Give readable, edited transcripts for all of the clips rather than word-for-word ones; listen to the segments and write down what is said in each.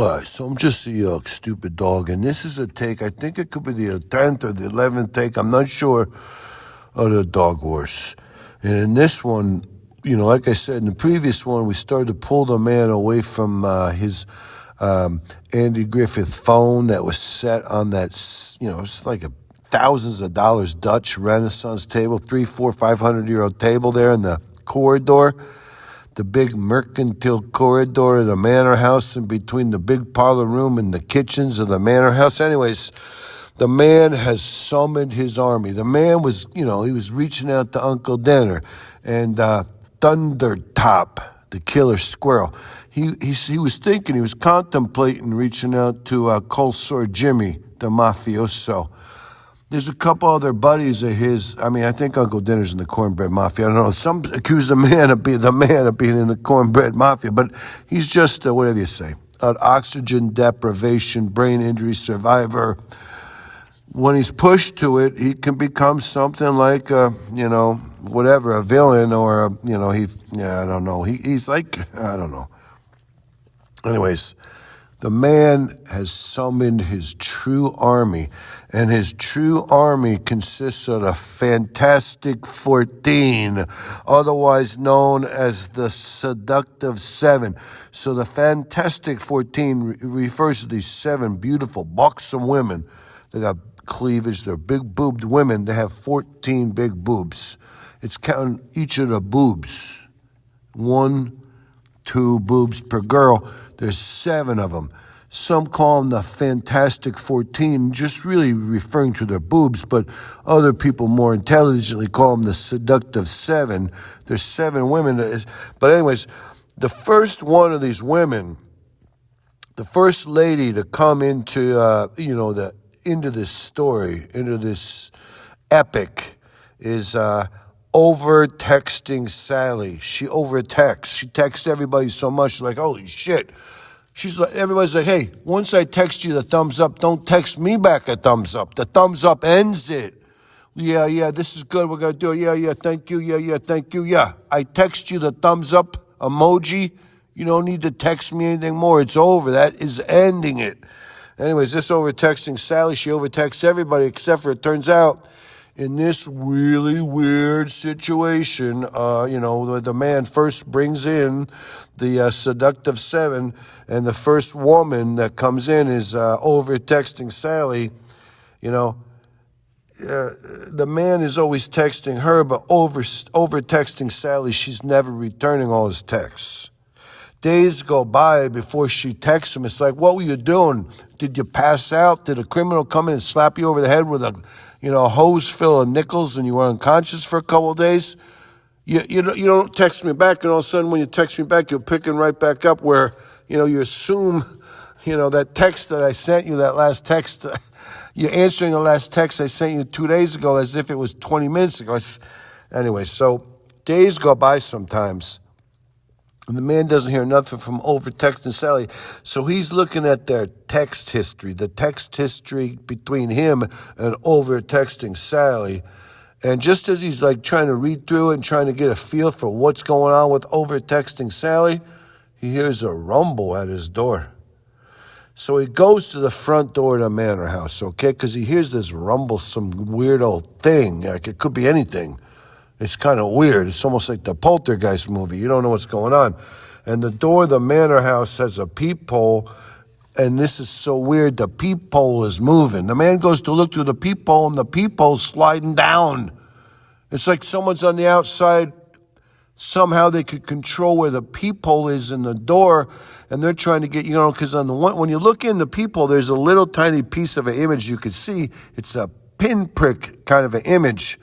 All right, so I'm just a stupid dog, and this is a take. I think it could be the 10th or the 11th take. I'm not sure of the Dog Wars. And in this one, like I said, in the previous one, we started to pull the man away from his Andy Griffith phone that was set on that, it's like thousands of dollars Dutch Renaissance table, 500-year-old table there in the corridor. The big mercantile corridor of the manor house in between the big parlor room and the kitchens of the manor house. Anyways, the man has summoned his army. The man was, he was reaching out to Uncle Denner and Thundertop, the killer squirrel. He was thinking, he was contemplating reaching out to Cold Sore Jimmy, the mafioso. There's a couple other buddies of his. I mean, I think Uncle Denner's in the cornbread mafia. I don't know. Some accuse the man of being in the cornbread mafia, but he's just whatever you say, an oxygen deprivation, brain injury survivor. When he's pushed to it, he can become something like, a villain, or I don't know. He's like, I don't know. Anyways, the man has summoned his true army, and his true army consists of the Fantastic 14, otherwise known as the Seductive 7. So the Fantastic 14 refers to these 7 beautiful, buxom women. They got cleavage, they're big-boobed women. They have 14 big boobs. It's counting each of the boobs. 1, 2 boobs per girl. There's 7 of them. Some call them the Fantastic 14, just really referring to their boobs, but other people more intelligently call them the Seductive 7. There's 7 women. But anyways, the first one of these women, the first lady to come into, into this story, into this epic, is over-texting Sally. She over-texts. She texts everybody so much, like, holy shit. Everybody's like, hey, once I text you the thumbs up, don't text me back a thumbs up. The thumbs up ends it. Yeah, this is good. We're going to do it. Yeah, thank you. Thank you. Yeah, I text you the thumbs up emoji. You don't need to text me anything more. It's over. That is ending it. Anyways, this over-texting Sally, she over-texts everybody, except for it turns out in this really weird situation, the man first brings in the Seductive 7, and the first woman that comes in is over-texting Sally. The man is always texting her, but over-texting Sally, she's never returning all his texts. Days go by before she texts him. It's like, what were you doing? Did you pass out? Did a criminal come in and slap you over the head with a hose full of nickels and you were unconscious for a couple of days? You don't text me back, and all of a sudden when you text me back, you're picking right back up where, you assume, that text that I sent you, that last text, you're answering the last text I sent you 2 days ago as if it was 20 minutes ago. Anyway, so days go by sometimes. And the man doesn't hear nothing from over-texting Sally. So he's looking at their text history, the text history between him and over-texting Sally. And just as he's like trying to read through it and trying to get a feel for what's going on with over-texting Sally, he hears a rumble at his door. So he goes to the front door of the manor house, okay? Because he hears this rumble, some weird old thing. Like it could be anything. It's kind of weird. It's almost like the Poltergeist movie. You don't know what's going on. And the door of the manor house has a peephole, and this is so weird. The peephole is moving. The man goes to look through the peephole, and the peephole's sliding down. It's like someone's on the outside. Somehow they could control where the peephole is in the door, and they're trying to get, because on the one, when you look in the peephole, there's a little tiny piece of an image you could see. It's a pinprick kind of an image.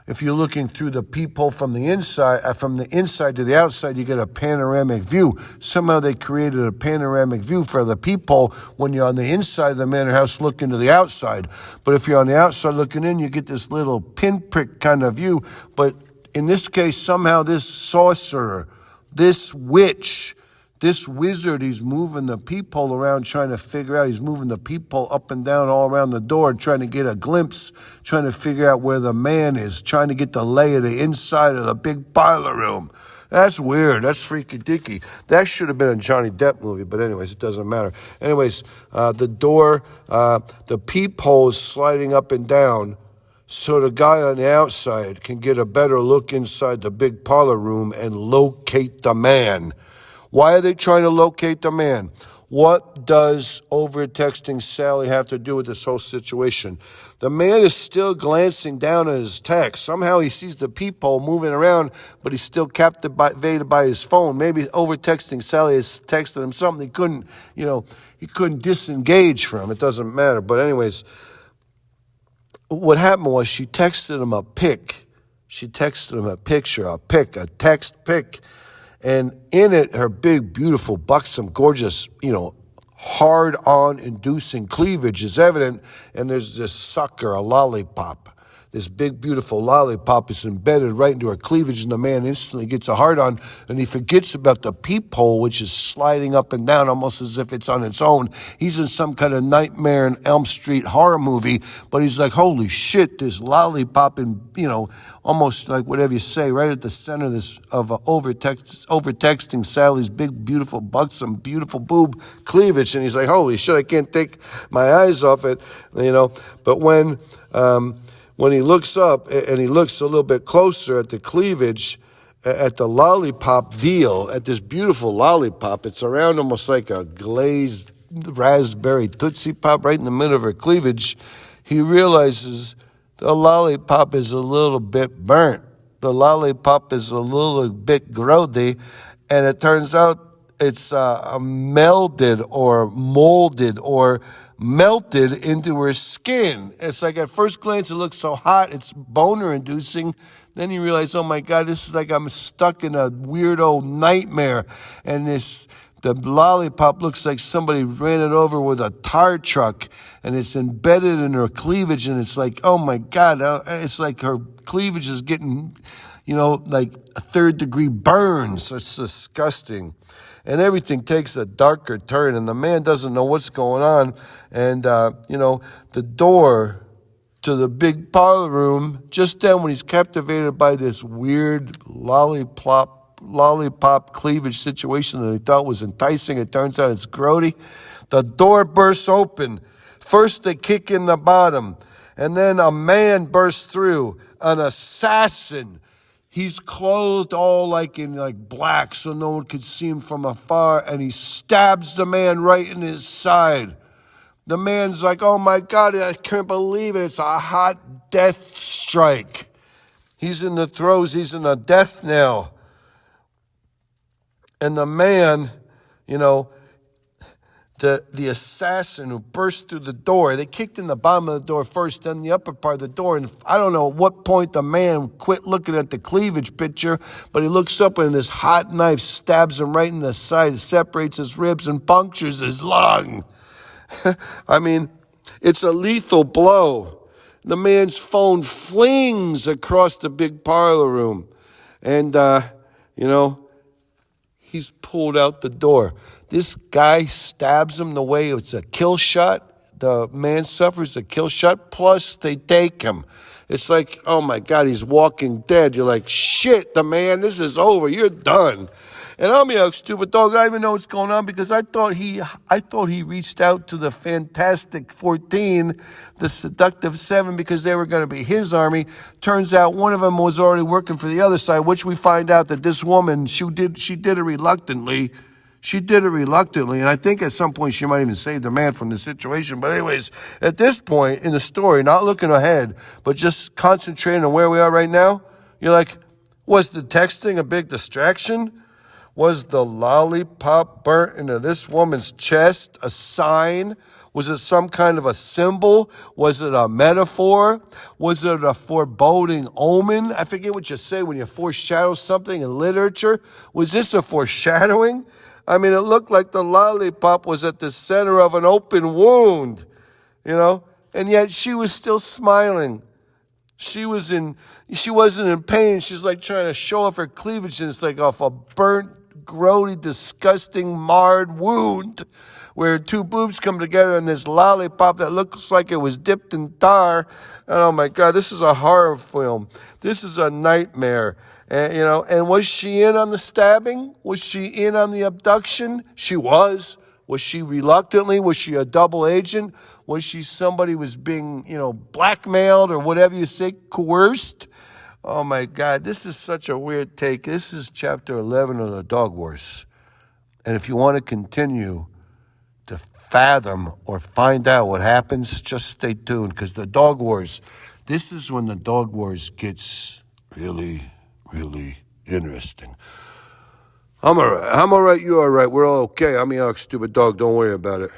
If you're looking through the peephole from the inside to the outside, you get a panoramic view. Somehow they created a panoramic view for the peephole when you're on the inside of the manor house looking to the outside. But if you're on the outside looking in, you get this little pinprick kind of view. But in this case, somehow this sorcerer, this witch, this wizard, he's moving the peephole around trying to figure out, he's moving the peephole up and down all around the door, trying to get a glimpse, trying to figure out where the man is, trying to get the lay of the inside of the big parlor room. That's weird. That's freaky deaky. That should have been a Johnny Depp movie, but anyways, it doesn't matter. Anyways, the door, the peephole is sliding up and down, so the guy on the outside can get a better look inside the big parlor room and locate the man. Why are they trying to locate the man? What does over-texting Sally have to do with this whole situation? The man is still glancing down at his text. Somehow he sees the peephole moving around, but he's still captivated by his phone. Maybe over-texting Sally has texted him something he couldn't disengage from. It doesn't matter. But anyways, what happened was she texted him a pic. She texted him a picture, a text pic. And in it, her big, beautiful, buxom, gorgeous, hard-on inducing cleavage is evident. And there's this sucker, a lollipop. This big, beautiful lollipop is embedded right into her cleavage, and the man instantly gets a hard-on, and he forgets about the peephole, which is sliding up and down almost as if it's on its own. He's in some kind of Nightmare on Elm Street horror movie, but he's like, holy shit, this lollipop and, almost like whatever you say, right at the center of over-texting Sally's big, beautiful, buxom, beautiful boob cleavage, and he's like, holy shit, I can't take my eyes off it, But when he looks up and he looks a little bit closer at the cleavage, at the lollipop deal, at this beautiful lollipop, it's around almost like a glazed raspberry Tootsie Pop right in the middle of her cleavage, he realizes the lollipop is a little bit burnt. The lollipop is a little bit grody, and it turns out it's melded or molded or melted into her skin. It's like at first glance it looks so hot, it's boner inducing. Then you realize, oh my God, this is like I'm stuck in a weirdo nightmare. And the lollipop looks like somebody ran it over with a tar truck, and it's embedded in her cleavage, and it's like, oh my God, it's like her cleavage is getting, like a third-degree burns. It's disgusting. And everything takes a darker turn, and the man doesn't know what's going on. And, the door to the big parlor room, just then when he's captivated by this weird lollipop cleavage situation that he thought was enticing, it turns out it's grody. The door bursts open. First they kick in the bottom, and then a man bursts through, an assassin. He's clothed all like in black so no one could see him from afar, and he stabs the man right in his side. The man's like, oh my God, I can't believe it. It's a hot death strike. He's in the throes. He's in a death knell. And the man, the assassin who burst through the door, they kicked in the bottom of the door first, then the upper part of the door. And I don't know at what point the man quit looking at the cleavage picture, but he looks up and this hot knife stabs him right in the side, separates his ribs and punctures his lung. I mean, it's a lethal blow. The man's phone flings across the big parlor room. And, he's pulled out the door. This guy stabs him the way it's a kill shot. The man suffers a kill shot, plus they take him. It's like, oh my God, he's walking dead. You're like, shit, this is over. You're done. And I'm a stupid dog. I don't even know what's going on because I thought he reached out to the Fantastic 14, the Seductive 7, because they were going to be his army. Turns out one of them was already working for the other side, which we find out that this woman, she did it reluctantly. She did it reluctantly, and I think at some point she might even save the man from the situation. But anyways, at this point in the story, not looking ahead, but just concentrating on where we are right now, you're like, was the texting a big distraction? Was the lollipop burnt into this woman's chest a sign? Was it some kind of a symbol? Was it a metaphor? Was it a foreboding omen? I forget what you say when you foreshadow something in literature. Was this a foreshadowing? I mean, it looked like the lollipop was at the center of an open wound, and yet she was still smiling. She wasn't in pain. She's like trying to show off her cleavage, and it's like off a burnt, grody, disgusting, marred wound where two boobs come together in this lollipop that looks like it was dipped in tar. And oh my God, this is a horror film. This is a nightmare. And, and was she in on the stabbing? Was she in on the abduction? She was. Was she reluctantly? Was she a double agent? Was she somebody who was being, blackmailed or whatever you say, coerced? Oh my God, this is such a weird take. This is chapter 11 of the Dog Wars. And if you want to continue to fathom or find out what happens, just stay tuned, because the Dog Wars, this is when the Dog Wars gets really, really interesting. I'm all right. You're all right. We're all okay. I'm a stupid dog. Don't worry about it.